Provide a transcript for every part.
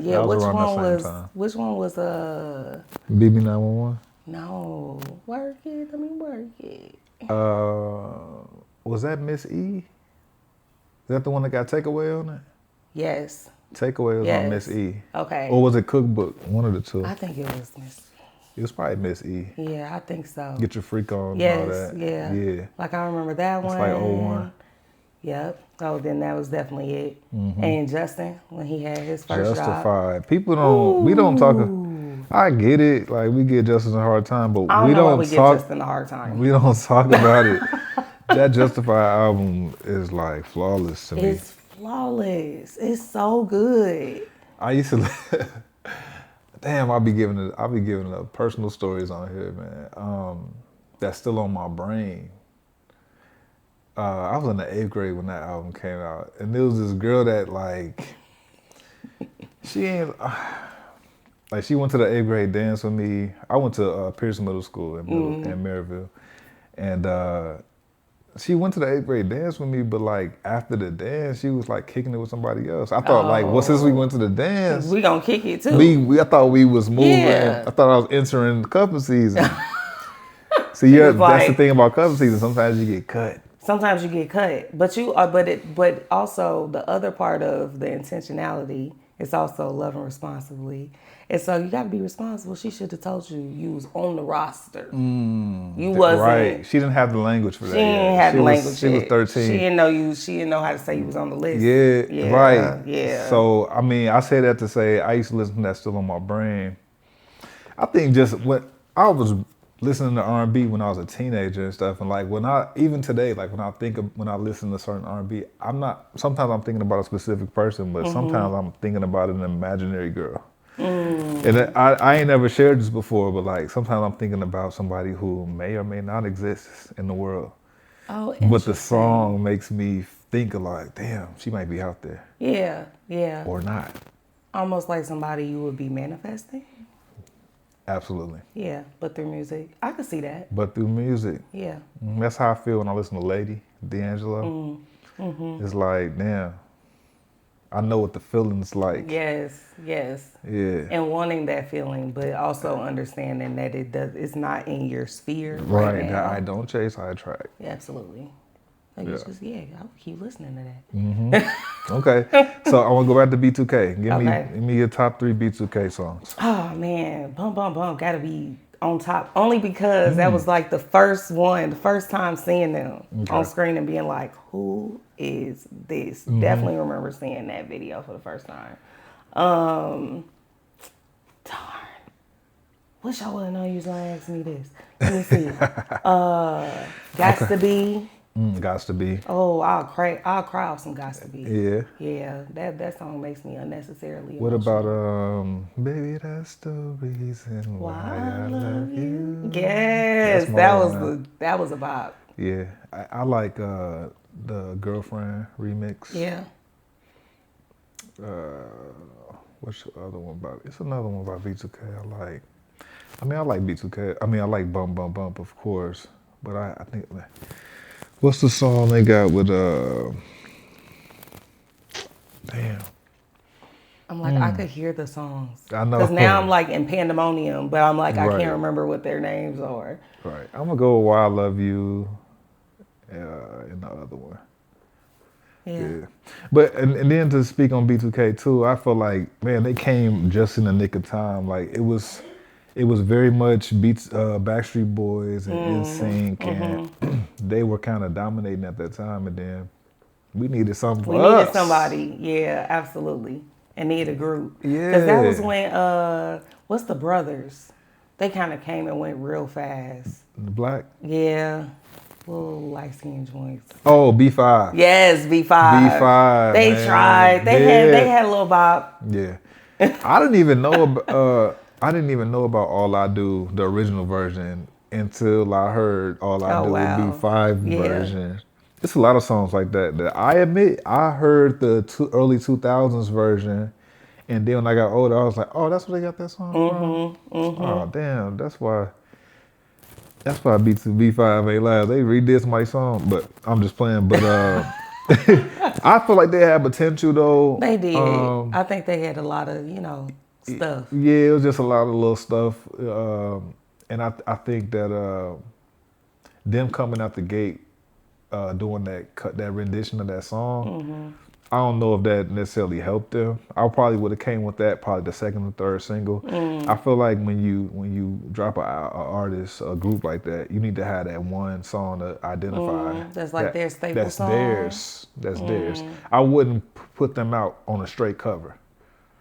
Yeah, That was which around that one same was time. which one was BB911. no, work it, let me work it. Was that Miss E? Is that the one that got Takeaway on it? Yes. Takeaway was on Miss Yes. E. Okay. Or was it Cookbook? One of the two. I think it was Miss. It was probably Miss E. Yeah, I think so. Get your freak on and all Yes, that. yeah. Yeah. Like I remember that It's one. like 01. Yep. Oh, then that was definitely it. And Justin, when he had his first Justified. job. People don't, we don't talk, Ooh. I get it. Like we give Justin a hard time, but I don't we know why don't we give talk, Justin a hard time. we don't talk about it. That Justified album is like flawless to me. It's flawless. It's so good. I used to, damn, I'll be giving up personal stories on here, man. That's still on my brain. I was in the 8th grade when that album came out, and there was this girl that like, she ain't, like she went to the 8th grade dance with me. I went to Pierce Middle School in Maryville, and she went to the 8th grade dance with me, but like after the dance, she was like kicking it with somebody else. I thought like, well, since we went to the dance, we gonna kick it too. I thought we was moving. Yeah. I thought I was entering cuffing season. See, yeah, that's the thing about cuffing season. Sometimes you get cut. Sometimes you get cut, but but also the other part of the intentionality is also loving responsibly. And so you got to be responsible. She should have told you was on the roster. You wasn't. Right. She didn't have the language for that. She didn't have the language. She was 13. She didn't know you. She didn't know how to say you was on the list. Yeah, right. Yeah. So, I mean, I say that to say I used to listen to that still on my brain. I think just when I was listening to R&B when I was a teenager and stuff, and like even today, like when I listen to certain R&B, sometimes I'm thinking about a specific person, but sometimes I'm thinking about an imaginary girl. And I ain't never shared this before, but like sometimes I'm thinking about somebody who may or may not exist in the world. Oh, but the song makes me think of like, damn, she might be out there. Yeah, yeah. Or not. Almost like somebody you would be manifesting. Absolutely. Yeah, but through music. I could see that. But through music. Yeah. That's how I feel when I listen to Lady, D'Angelo. It's like, damn, I know what the feeling's like. Yes, yes. Yeah. And wanting that feeling, but also understanding that it's not in your sphere. Right. Now. I don't chase, I attract. Yeah, absolutely. Like Yeah. it's just, I'll keep listening to that. Okay. So I want to go back to B2K. Give me your top 3 B2K songs. Oh man, Bum Bum Bum gotta be on top. Only because that was like the first time seeing them on screen and being like, who is this? Definitely remember seeing that video for the first time. Darn. Wish I would've known you was gonna ask me this. Let me see. Gots to Be. Gots to Be. Oh, I'll cry off some Gots to Be. Yeah. Yeah, that song makes me unnecessarily What emotional. about Baby, that's the reason why I love you. Yes, that was a bop. Yeah. I like the Girlfriend remix. Yeah. What's the other one about? It's another one by B2K I like. I like B2K. I like Bump Bump Bump, of course. But I think, what's the song they got with, damn. I'm like, I could hear the songs. I know. Because now I'm like in pandemonium, but I'm like, I Right. can't remember what their names are. Right. I'm going to go with Why I Love You and the other one. Yeah. But, and then to speak on B2K too, I feel like, man, they came just in the nick of time. Like, it was very much Backstreet Boys and NSYNC, and they were kind of dominating at that time. And then we needed something for us. We needed somebody. Yeah, absolutely. And needed a group. Yeah. Because that was when, what's the brothers? They kind of came and went real fast. The Black? Yeah. Little light-skinned joints. Oh, B5. Yes, B5. B5. They man. tried. They had a little bop. Yeah. I didn't even know about All I Do, the original version, until I heard All I Do with B5 version. It's a lot of songs like that I admit I heard the early 2000s version, and then when I got older, I was like, oh, that's where they got that song from? Oh, damn, that's why B5 ain't live. They redid somebody's song, but I'm just playing. But I feel like they had potential though. They did. I think they had a lot of, stuff. Yeah, it was just a lot of little stuff, and I think that them coming out the gate, doing that rendition of that song, I don't know if that necessarily helped them. I probably would have came with that, probably the second or third single. I feel like when you drop a artist, a group like that, you need to have that one song to identify. That's like their staple that's song. That's theirs. I wouldn't put them out on a straight cover.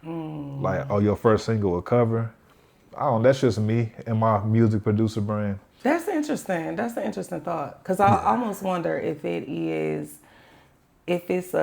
Like, your first single a cover. I don't. That's just me and my music producer brain. That's interesting. That's an interesting thought. Because I almost wonder if it's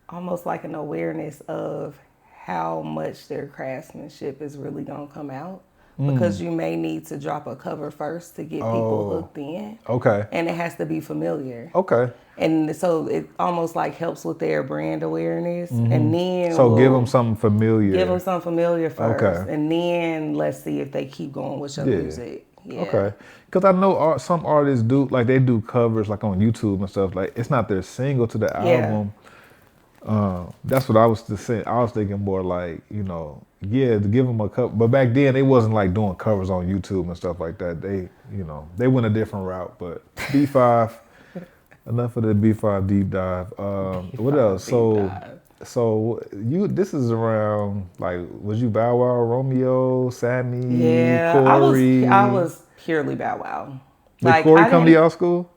almost like an awareness of how much their craftsmanship is really gonna come out. Because you may need to drop a cover first to get people hooked in. Okay. And it has to be familiar. Okay. And so it almost like helps with their brand awareness. And then give them something familiar. Give them something familiar first. Okay. And then let's see if they keep going with your music. Yeah. Okay. Because I know some artists do, like they do covers like on YouTube and stuff. Like it's not their single to the album. That's what I was saying. I was thinking more like, to give them a cover. But back then, they wasn't like doing covers on YouTube and stuff like that. They went a different route. But B5, enough of the B5 deep dive. What else? So this is around, like, was you Bow Wow, Romeo, Sammy, Corey? I was purely Bow Wow. Did Corey come to y'all school?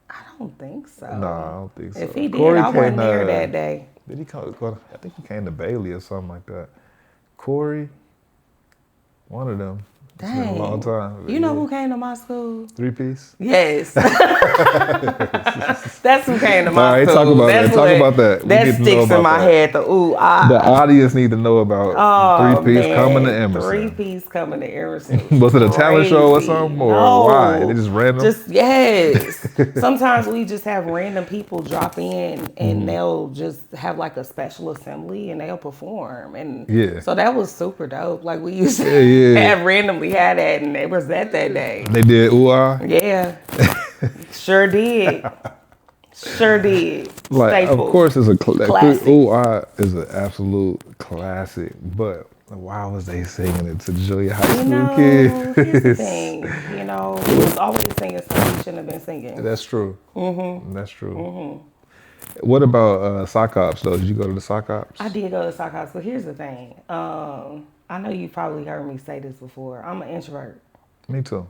I don't think so. No, I don't think so. If he did, Corey I wasn't there that day. Did he come? I think he came to Bailey or something like that. Corey, one of them. It's been a long time. You know who came to my school? 3-piece? Yes. That's who came to my school. Talk about that. That sticks in my head. The audience need to know about 3-piece coming to Emerson. 3-piece coming to Emerson. Was it a talent show or something? Or why? They just random? Yes. Sometimes we just have random people drop in and they'll just have like a special assembly and they'll perform. And so that was super dope. Like we used to have randomly had that, and it was that day. They did ooh-ah? Yeah. Sure did. Like, Staple. of course, it's a classic. ooh-ah is an absolute classic, but why was they singing it to junior high school kids? Here's the thing. It was always singing stuff we shouldn't have been singing. That's true. That's true. What about sock ops, though? Did you go to the sock ops? I did go to sock ops, but here's the thing. I know you probably heard me say this before. I'm an introvert. Me too.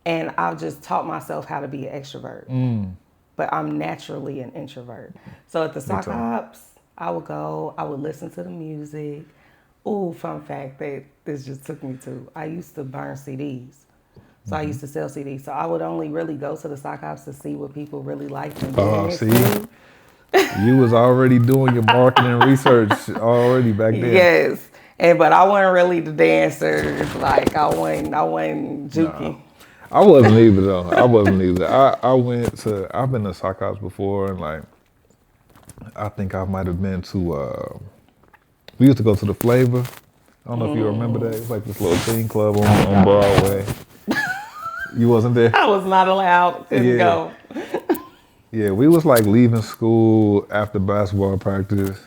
And I've just taught myself how to be an extrovert. But I'm naturally an introvert. So at the sock ops, I would go, I would listen to the music. Ooh, fun fact that this just took me to. I used to burn CDs. So I used to sell CDs. So I would only really go to the sock ops to see what people really liked. You was already doing your marketing research already back then. Yes. But I wasn't really the dancer. Like I wasn't juking. No. I wasn't either though. I've been to sock ops before, and like I think I might have been to we used to go to the Flavor. I don't know if you remember that. It's like this little teen club on Broadway. You wasn't there? I was not allowed. Couldn't go. Yeah, we was like leaving school after basketball practice.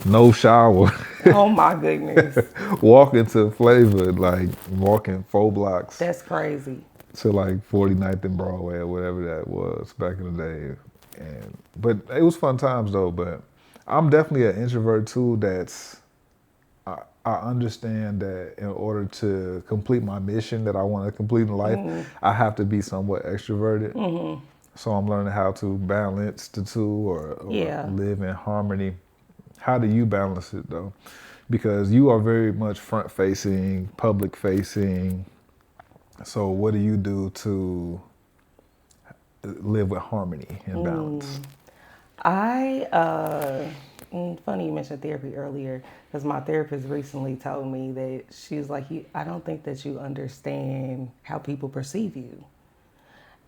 No shower. Oh my goodness. Walking to Flavor, like walking 4 blocks. That's crazy. To like 49th and Broadway or whatever that was back in the day. But it was fun times though, but I'm definitely an introvert too. I understand that in order to complete my mission that I want to complete in life, I have to be somewhat extroverted. So I'm learning how to balance the two or live in harmony. How do you balance it though? Because you are very much front facing, public facing. So what do you do to live with harmony and balance? Funny you mentioned therapy earlier, because my therapist recently told me that she was like, I don't think that you understand how people perceive you.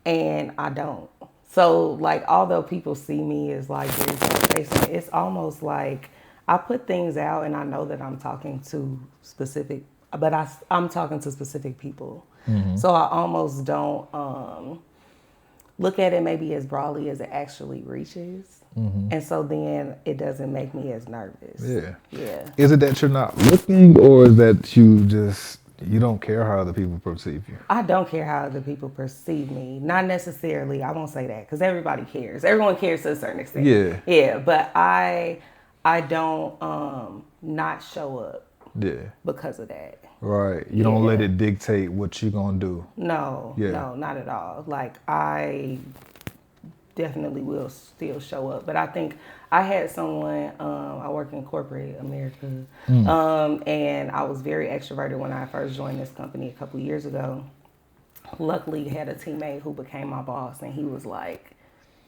And I don't. So like, although people see me as like very front-facing, it's almost like I put things out and I know that I'm talking to specific, but I'm talking to specific people. So I almost don't look at it maybe as broadly as it actually reaches. And so then it doesn't make me as nervous. Yeah. Yeah. Is it that you're not looking, or is that you don't care how other people perceive you? I don't care how other people perceive me. Not necessarily. I won't say that because everybody cares. Everyone cares to a certain extent. Yeah. Yeah. But I don't not show up Yeah. because of that. Right. You don't let it dictate what you're gonna do. No. Yeah. No, not at all. Like I definitely will still show up. But I think I had someone, I work in corporate America, and I was very extroverted when I first joined this company a couple years ago. Luckily, had a teammate who became my boss, and he was like,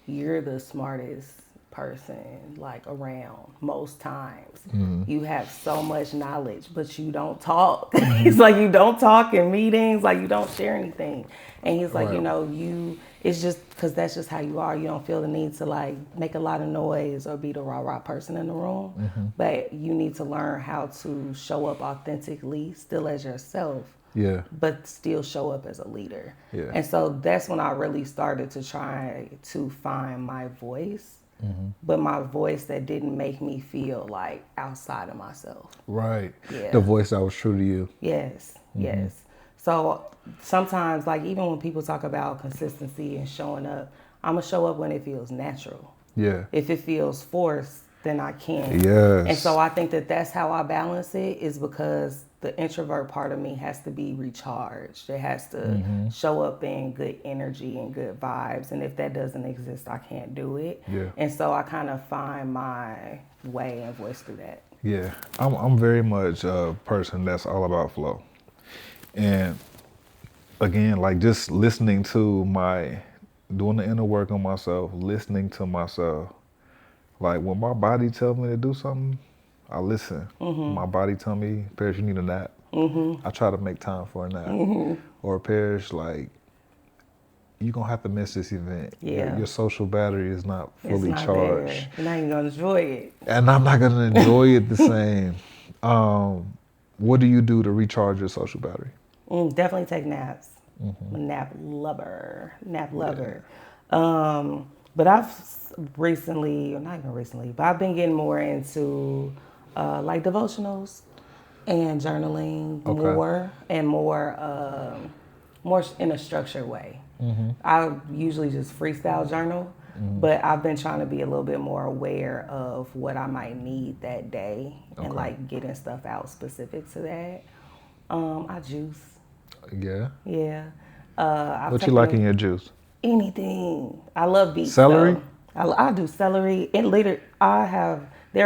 "You're the smartest person like around most times. You have so much knowledge, but you don't talk." He's like, "You don't talk in meetings, like you don't share anything." And he's like, Right. it's just because that's just how you are. You don't feel the need to like make a lot of noise or be the rah-rah person in the room. But you need to learn how to show up authentically, still as yourself, Yeah. but still show up as a leader. Yeah. And so that's when I really started to try to find my voice, but my voice that didn't make me feel like outside of myself. Right. Yeah. The voice that was true to you. Yes, yes. So sometimes, like even when people talk about consistency and showing up, I'm gonna show up when it feels natural. Yeah. If it feels forced, then I can't. Yes. And so I think that that's how I balance it, is because the introvert part of me has to be recharged. It has to show up in good energy and good vibes. And if that doesn't exist, I can't do it. Yeah. And so I kind of find my way and voice through that. Yeah. I'm very much a person that's all about flow. And again, like just listening to doing the inner work on myself, listening to myself. Like when my body tells me to do something, I listen. My body tell me, Parish, you need a nap. I try to make time for a nap. Or Parish, like, you're going to have to miss this event. Yeah. Your social battery is not fully It's not charged. there. You're not even going to enjoy it. And I'm not going to enjoy it the same. What do you do to recharge your social battery? Definitely take naps. I'm a nap lover. But I've recently, or not even recently, but I've been getting more into like devotionals and journaling more in a structured way. I usually just freestyle journal, but I've been trying to be a little bit more aware of what I might need that day and like getting stuff out specific to that. I juice. Yeah. Yeah. What you like in your juice? Anything. I love beets. Celery? I do celery. There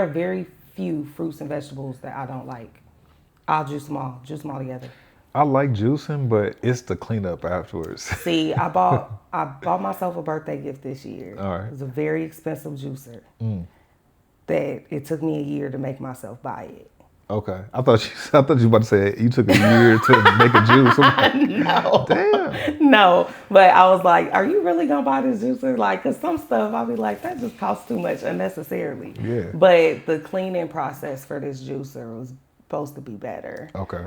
are very few fruits and vegetables that I don't like. I'll juice them all together. I like juicing, but it's the cleanup afterwards. See, I bought myself a birthday gift this year. All right. It was a very expensive juicer that it took me a year to make myself buy it. Okay. I thought you were about to say you took a year to make a juice. I'm like, No. damn. No, but I was like, are you really going to buy this juicer? Like, because some stuff I'll be like, that just costs too much unnecessarily. Yeah. But the cleaning process for this juicer was supposed to be better. Okay.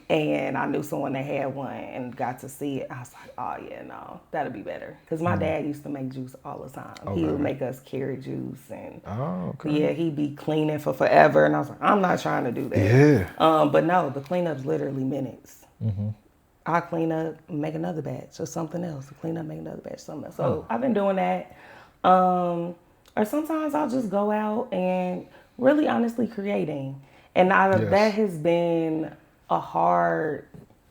And I knew someone that had one and got to see it. I was like, oh yeah, no, that'll be better. Because my dad used to make juice all the time. He would make us carrot juice and yeah, he'd be cleaning for forever. And I was like, I'm not trying to do that. Yeah. But no, the cleanup's literally minutes. I clean up, make another batch or something else. Clean up, make another batch, something else. So I've been doing that. Or sometimes I'll just go out and really honestly creating. And that has been a hard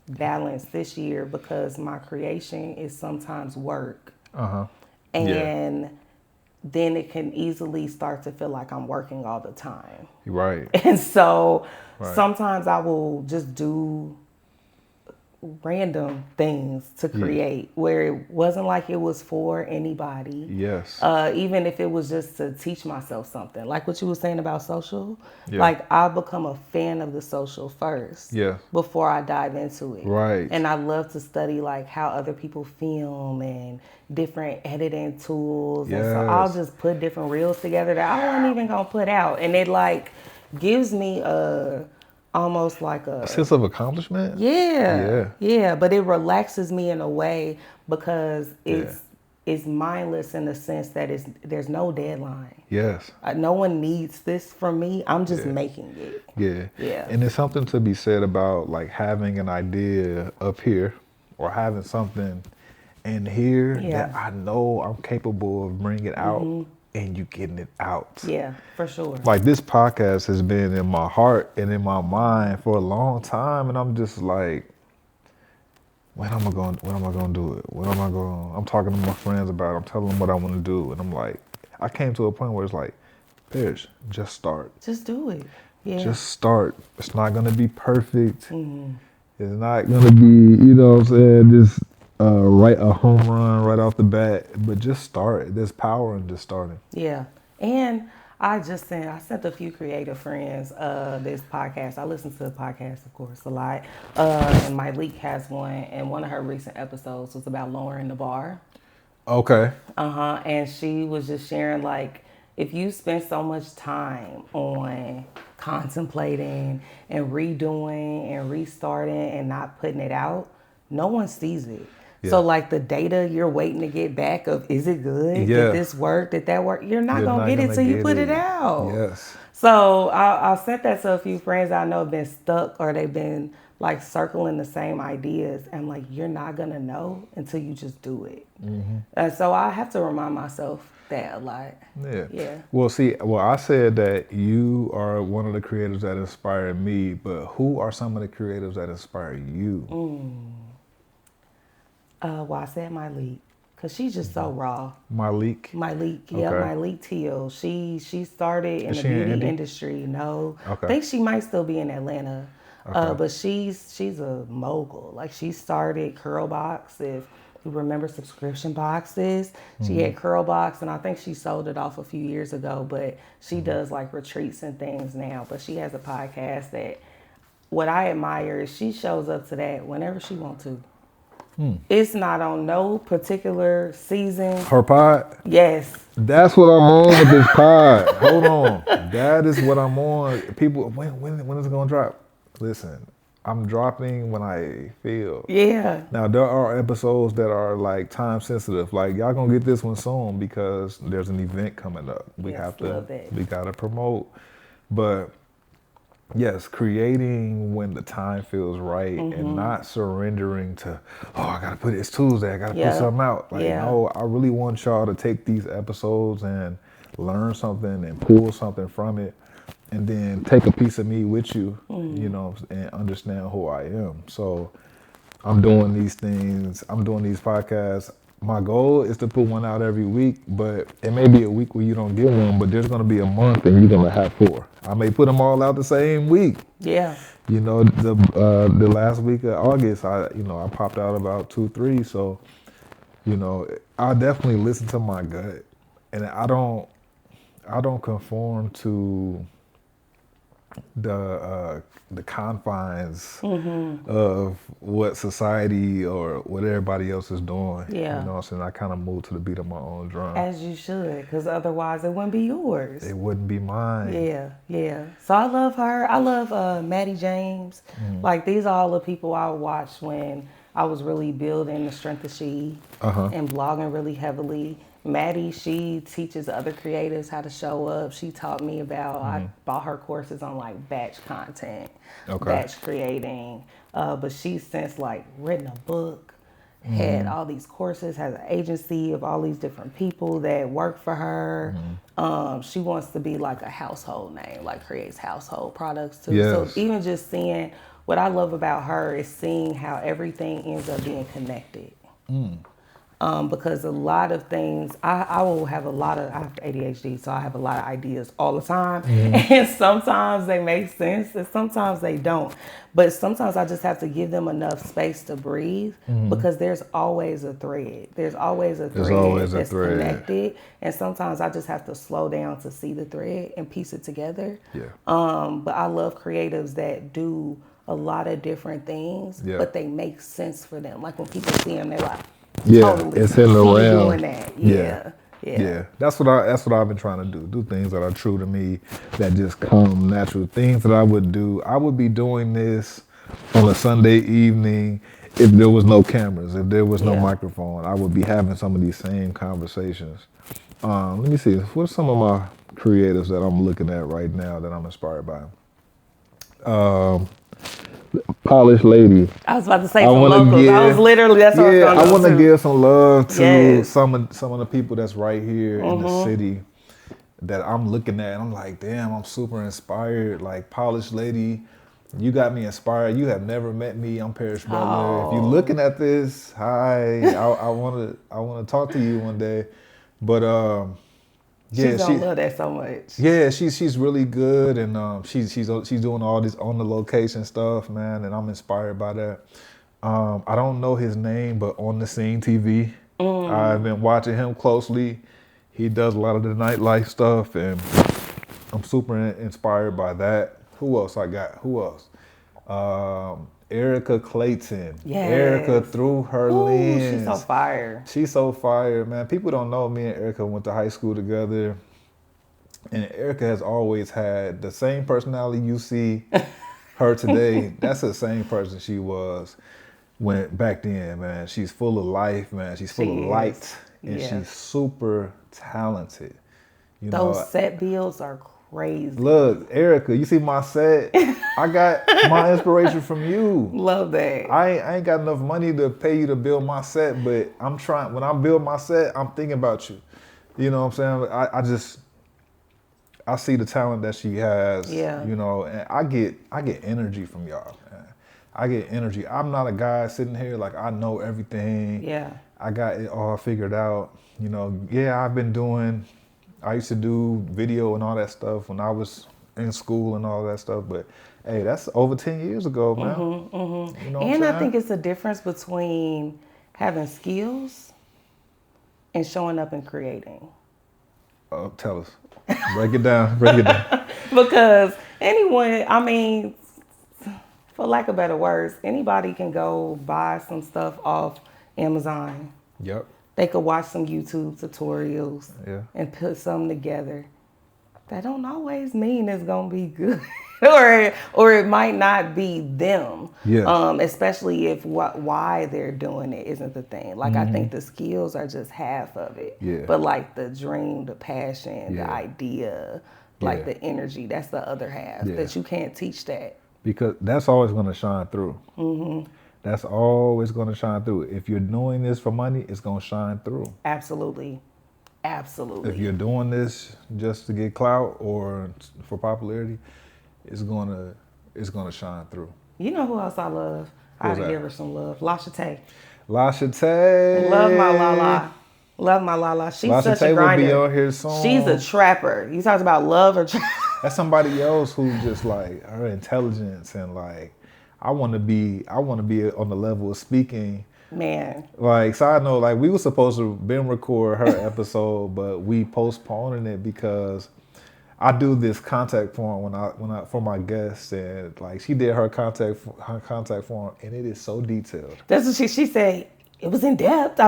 balance this year because my creation is sometimes work. And then it can easily start to feel like I'm working all the time. Right. And so sometimes I will just do random things to create where it wasn't like it was for anybody. Yes. Even if it was just to teach myself something, like what you were saying about social. Like I become a fan of the social first before I dive into it. Right. And I love to study like how other people film and different editing tools. And so I'll just put different reels together that I wasn't even gonna put out. And it like gives me almost like a sense of accomplishment. Yeah, but it relaxes me in a way because it's is mindless in the sense that there's no deadline. Yes. No one needs this from me. I'm just Yeah. making it. Yeah. Yeah. And there's something to be said about like having an idea up here or having something in here that I know I'm capable of bringing it out and you getting it out. Yeah, for sure. Like this podcast has been in my heart and in my mind for a long time, and I'm just like, when am I going to do it? I'm talking to my friends about it. I'm telling them what I want to do, and I'm like, I came to a point where it's like, Parish, just start. Just do it. Yeah. Just start. It's not going to be perfect. It's not going to be, you know what I'm saying, just write a home run right off the bat, but just start. There's power in just starting. Yeah. And I sent a few creative friends this podcast. I listen to the podcast, of course, a lot. And my leak has one, and one of her recent episodes was about lowering the bar. Okay. And she was just sharing, like, if you spend so much time on contemplating and redoing and restarting and not putting it out, no one sees it. Yeah. So, like, the data you're waiting to get back of, is it good? Yeah. Did this work? Did that work? You're not going to get it till you put it out. Yes. So, I sent that to a few friends I know have been stuck or they've been, like, circling the same ideas. And, like, you're not going to know until you just do it. And so, I have to remind myself that a lot. Yeah. Well, I said that you are one of the creators that inspired me, but who are some of the creatives that inspire you? Well, I said my leak, because she's just so raw. My leak, yeah, my leak Teal. She started in the beauty industry. No, I think she might still be in Atlanta, but she's a mogul. Like, she started Curl Box, if you remember subscription boxes. She had Curl Box, and I think she sold it off a few years ago, but she does like retreats and things now. But she has a podcast that, what I admire is she shows up to that whenever she wants to. It's not on no particular season. Her pod? Yes. That's what I'm on with this pod. Hold on. That is what I'm on. People, when is it going to drop? Listen, I'm dropping when I feel. Yeah. Now, there are episodes that are like time sensitive. Like, y'all going to get this one soon because there's an event coming up. We got to promote. But yes, creating when the time feels right and not surrendering to, it's Tuesday, I got to put something out. Like, no, I really want y'all to take these episodes and learn something and pull something from it and then take a piece of me with you, you know, and understand who I am. So I'm doing these things. I'm doing these podcasts. My goal is to put one out every week, but it may be a week where you don't get one, but there's going to be a month and you're going to have 4. I may put them all out the same week. Yeah. You know, the last week of August, I popped out about 2, 3. So, you know, I definitely listen to my gut, and I don't conform to the confines of what society or what everybody else is doing. Yeah. You know what I'm saying? I kind of move to the beat of my own drum. As you should, because otherwise it wouldn't be yours. It wouldn't be mine. Yeah. So I love her. I love Maddie James. Like, these are all the people I watched when I was really building the Strength of She and blogging really heavily. Maddie, she teaches other creatives how to show up. She taught me about, I bought her courses on like batch content, batch creating. But she's since like written a book, had all these courses, has an agency of all these different people that work for her. She wants to be like a household name, like creates household products too. Yes. So even just seeing, what I love about her is seeing how everything ends up being connected. Because a lot of things, I have ADHD, so I have a lot of ideas all the time. And sometimes they make sense and sometimes they don't. But sometimes I just have to give them enough space to breathe because there's always a thread. There's always a thread that's connected. And sometimes I just have to slow down to see the thread and piece it together. But I love creatives that do a lot of different things, but they make sense for them. Like when people see them, they're like, totally. It's in the realm. Doing that. Yeah. That's what I've been trying to do things that are true to me, that just come natural. Things that I would do. I would be doing this on a Sunday evening if there was no cameras, if there was no Yeah. microphone, I would be having some of these same conversations. Let me see. What's some of my creatives that I'm looking at right now that I'm inspired by? Polished Lady. I was about to say I some want to locals. I was give, literally, that's what I was yeah, going to I go want to to. give some love to Yes. some of the people that's right here in the city that I'm looking at. And I'm like, damn, I'm super inspired. Like Polished Lady, you got me inspired. You have never met me. I'm Parish Butler. If you're looking at this, hi. I want to talk to you one day. But yeah, She's going to love that so much. yeah, she's really good, and she's doing all this on the location stuff, man, and I'm inspired by that. I don't know his name, but On the Scene TV, I've been watching him closely. He does a lot of the nightlife stuff, and I'm super inspired by that. Who else I got? Who else? Erica Clayton. Yes. Erica through her lens. She's so fire. She's so fire, man. People don't know me and Erica went to high school together. And Erica has always had the same personality you see her today. That's the same person she was when back then, man. She's full of life, man. She's full of light. And she's super talented. You know, Those set builds are crazy. look, Erica, you see my set? I got my inspiration from you. Love that. I ain't got enough money to pay you to build my set, but I'm trying. When I build my set, I'm thinking about you. You know what I'm saying? I see the talent that she has. Yeah. You know, and I get energy from y'all, man. I get energy. I'm not a guy sitting here like I know everything. Yeah. I got it all figured out. You know, yeah, I used to do video and all that stuff when I was in school and all that stuff, but hey, that's over 10 years ago, man. You know And I think it's a difference between having skills and showing up and creating. Tell us. Break it down. Break it down. Because anyone, I mean, for lack of better words, anybody can go buy some stuff off Amazon. Yep. They could watch some YouTube tutorials and put something together. That don't always mean it's gonna be good, or it might not be them. Yeah. Especially if why they're doing it isn't the thing. Like I think the skills are just half of it. Yeah. But like the dream, the passion, the Yeah. idea, like Yeah. the energy, that's the other half. Yeah. That you can't teach that. Because that's always going to shine through. That's always going to shine through. If you're doing this for money, it's going to shine through. Absolutely. Absolutely. If you're doing this just to get clout or for popularity, it's gonna shine through. You know who else I love? I Who's gotta that? give her some love. Lasha Tay. Lasha Tay. Love my Lala. Love my Lala. She's Lasha such Tay a will grinder. be on here soon. She's a trapper. You talked about love or trap. That's somebody else who just like her intelligence and like I want to be on the level of speaking. Man. Like side note, like we were supposed to been record her episode, but we postponing it because I do this contact form when I for my guests, and like she did her contact form, and it is so detailed. That's what she said. It was in depth. I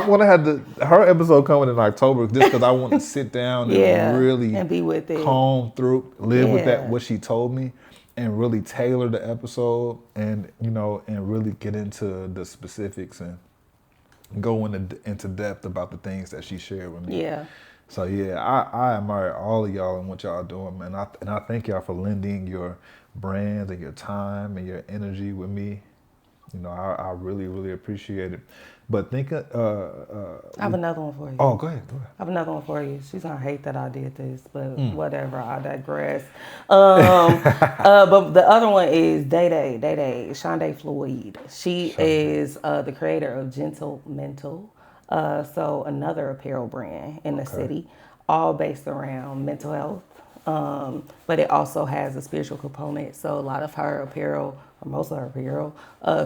want to have her episode coming in October just because I want to sit down and really and be with it, comb through, live with that what she told me, and really tailor the episode, and and really get into the specifics and go into depth about the things that she shared with me. Yeah. So yeah, I admire all of y'all and what y'all doing, man. And I thank y'all for lending your brands and your time and your energy with me. I really, really appreciate it. But think I have another one for you. Oh, go ahead. I have another one for you. She's gonna hate that I did this, but whatever. I digress. But the other one is Day Shonda Floyd. She is the creator of Gentle Mental. So another apparel brand in the city, all based around mental health. But it also has a spiritual component. So a lot of her apparel, or most of her apparel,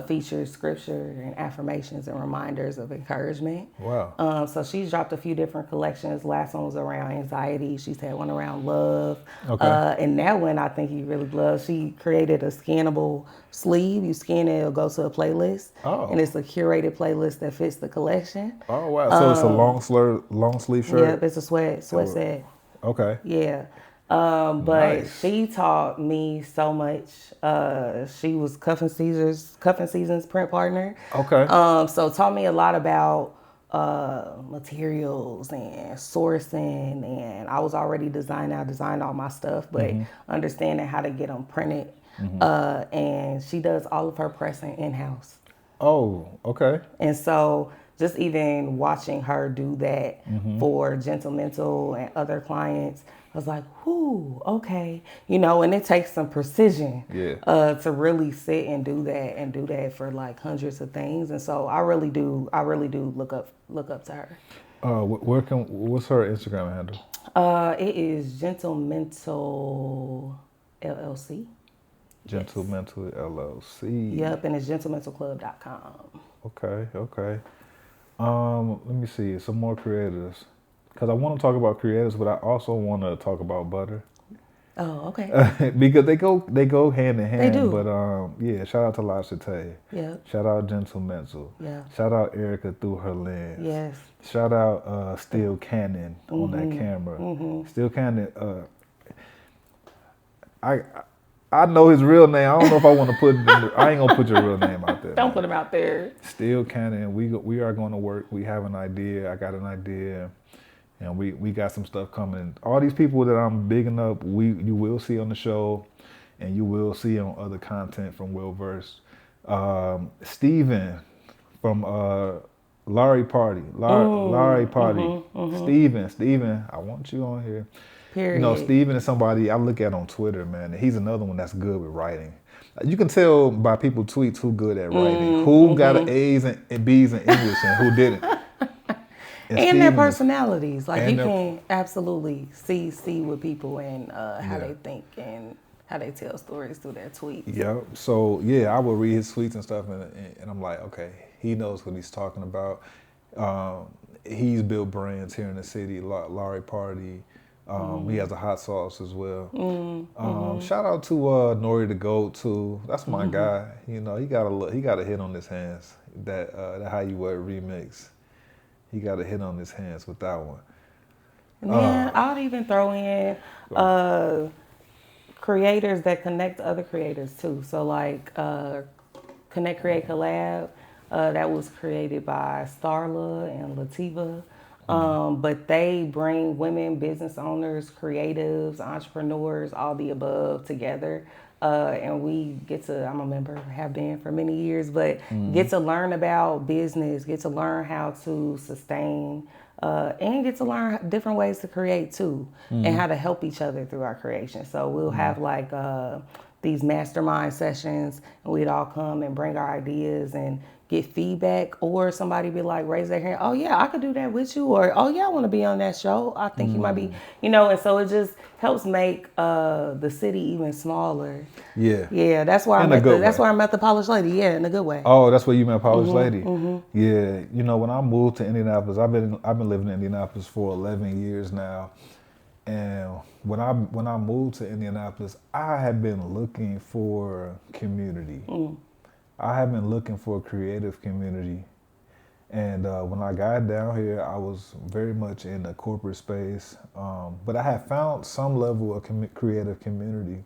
features scripture and affirmations and reminders of encouragement. Wow. So she's dropped a few different collections. Last one was around anxiety. She's had one around love. And that one I think you really love. She created a scannable sleeve. You scan it, it'll go to a playlist. Oh. And it's a curated playlist that fits the collection. Oh, wow. So it's a long sleeve shirt? Yep, it's a sweat set. Okay. Yeah. But Nice. she taught me so much. She was Cuffin Season's print partner. Okay. So taught me a lot about materials and sourcing, and I was already designing. I designed all my stuff, but understanding how to get them printed. And she does all of her pressing in-house. Oh, okay. And so just even watching her do that for Gentlemental and other clients, I was like, whoo, okay. You know, and it takes some precision to really sit and do that for like hundreds of things. And so I really do look up to her. What's her Instagram handle? It is Gentlemental LLC. Gentlemental LLC. Yep, and it's gentlementalclub.com. Okay. Let me see some more creators, because I want to talk about creators, but I also want to talk about Butter. Oh, okay. Because they go hand in hand. They do. But yeah, shout out to Lasha Tay. Yeah. Shout out Gentlemental. Yeah. Shout out Erica through her lens. Yes. Shout out Steel Cannon on that camera. Steel Cannon. I know his real name. I don't know if I want to put. I ain't gonna put your real name out there. Don't put him out there. Steel Cannon. We are going to work. We have an idea. I got an idea, and we got some stuff coming. All these people that I'm bigging up, you will see on the show, and you will see on other content from Will Verse. Steven from Larry Party. Larry Party. Steven, I want you on here. Period. You know, Steven is somebody I look at on Twitter, man. He's another one that's good with writing. You can tell by people tweets who good at writing, who got A's and B's in English and who didn't. And their personalities. Like you can absolutely see with people and how they think and how they tell stories through their tweets. Yeah. So yeah, I would read his tweets and stuff, and I'm like, okay, he knows what he's talking about. He's built brands here in the city, Larry Party. He has a hot sauce as well. Shout out to Nori the Goat too. That's my guy. You know, he got a hit on his hands. That How You Wear remix. He got a hit on his hands with that one. And then I'll even throw in creators that connect to other creators too. So like Connect Create Collab, that was created by Starla and Lativa. But they bring women, business owners, creatives, entrepreneurs, all the above together. And we get to, I'm a member, have been for many years, but get to learn about business, get to learn how to sustain, and get to learn different ways to create too, and how to help each other through our creation. So we'll have like these mastermind sessions, and we'd all come and bring our ideas and get feedback, or somebody be like, raise their hand, oh yeah, I could do that with you, or oh yeah, I want to be on that show. I think you might be, you know, and so it just helps make the city even smaller. Yeah, that's why I'm at the Polished Lady. Yeah, in a good way. Oh, that's where you met Polished Lady. Yeah, you know, when I moved to Indianapolis, I've been living in Indianapolis for 11 years now, and when I moved to Indianapolis, I had been looking for community. I have been looking for a creative community. And when I got down here, I was very much in the corporate space. But I had found some level of creative community.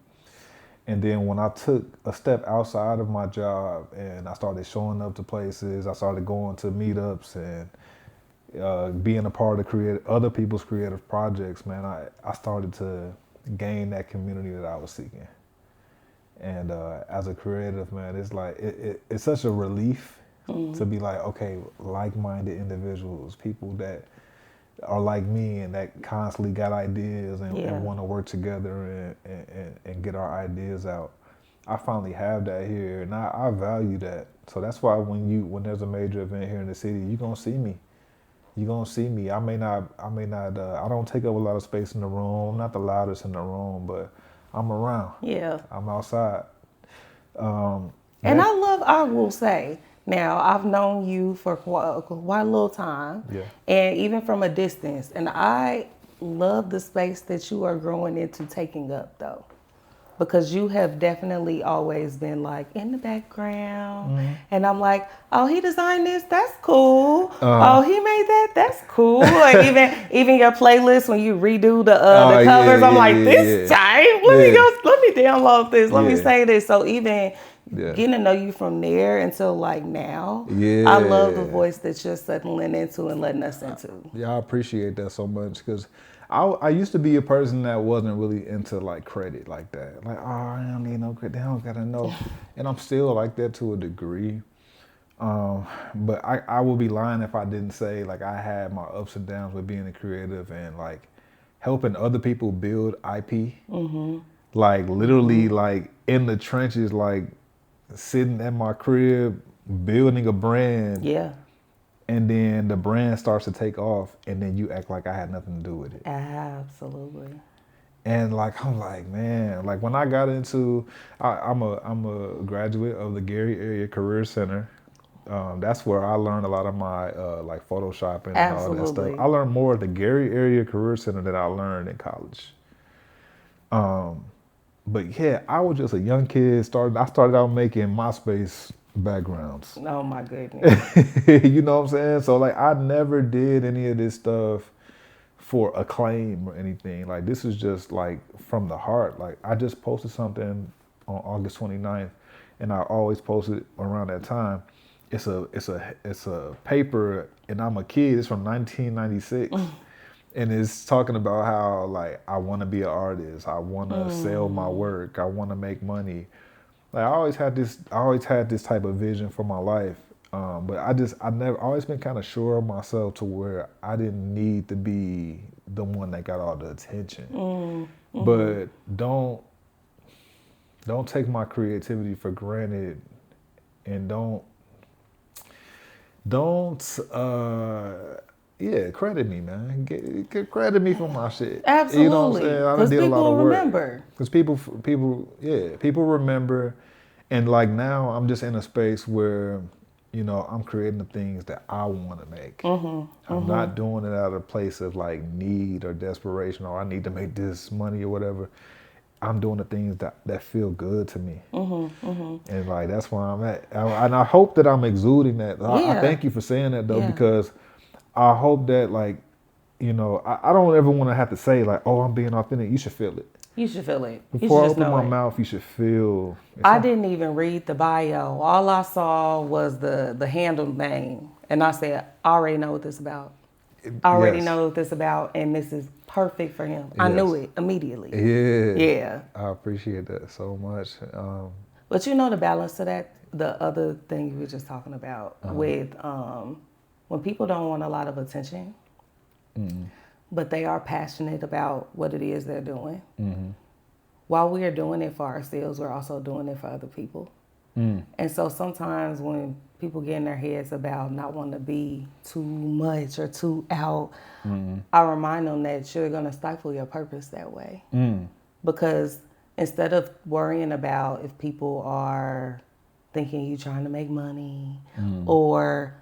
And then when I took a step outside of my job and I started showing up to places, I started going to meetups and being a part of other people's creative projects, man, I started to gain that community that I was seeking. And as a creative, man, it's like it's such a relief to be like, okay, like-minded individuals, people that are like me and that constantly got ideas and want to work together and get our ideas out. I finally have that here, and I value that. So that's why when there's a major event here in the city, you're gonna see me. You're gonna see me. I may not. I don't take up a lot of space in the room. I'm not the loudest in the room, but I'm around. Yeah. I'm outside. And I will say, now I've known you for quite a little time. Yeah. And even from a distance. And I love the space that you are growing into taking up though. because you have definitely always been like in the background. And I'm like, oh, he designed this, that's cool. Oh, he made that, that's cool. Like even your playlist when you redo the covers, I'm like, this tight. Let me download this. Let me say this. So even getting to know you from there until like now, I love the voice that you're settling into and letting us into. Yeah, I appreciate that so much because I used to be a person that wasn't really into like credit like that. Like, oh, I don't need no credit. They don't gotta know. And I'm still like that to a degree. But I would be lying if I didn't say like I had my ups and downs with being a creative and like helping other people build IP. Like literally like in the trenches, like sitting at my crib, building a brand. Yeah. And then the brand starts to take off, and then you act like I had nothing to do with it. Absolutely. And like I'm like, man, like when I got into, I'm a graduate of the Gary Area Career Center. That's where I learned a lot of my like photoshopping and all that stuff. I learned more at the Gary Area Career Center than I learned in college. But yeah, I was just a young kid. I started out making MySpace backgrounds. Oh my goodness. You know what I'm saying? So like I never did any of this stuff for acclaim or anything. Like this is just like from the heart. Like I just posted something on August 29th and I always post it around that time. It's a paper and I'm a kid. It's from 1996. And it's talking about how like I want to be an artist. I want to sell my work. I want to make money. Like I always had this type of vision for my life, but I never always been kind of sure of myself to where I didn't need to be the one that got all the attention. But don't take my creativity for granted, and don't credit me, man. Get credit me for my shit. Absolutely. You know what I'm saying? I done did a lot of work. Remember. Because people remember. And like now I'm just in a space where, you know, I'm creating the things that I want to make. I'm not doing it out of a place of like need or desperation or I need to make this money or whatever. I'm doing the things that feel good to me. And like, that's where I'm at. And I hope that I'm exuding that. I thank you for saying that though, because I hope that like, you know, I don't ever want to have to say like, oh, I'm being authentic. You should feel it. You should feel it. Before I open my mouth, you should feel. I didn't even read the bio. All I saw was the handle name. And I said, I already know what this is about. I already know what this is about. And this is perfect for him. I knew it immediately. Yeah. I appreciate that so much. But you know the balance to that, the other thing you were just talking about with when people don't want a lot of attention, but they are passionate about what it is they're doing. While we are doing it for ourselves, we're also doing it for other people. And so sometimes when people get in their heads about not wanting to be too much or too out, I remind them that you're going to stifle your purpose that way. Because instead of worrying about if people are thinking you trying to make money or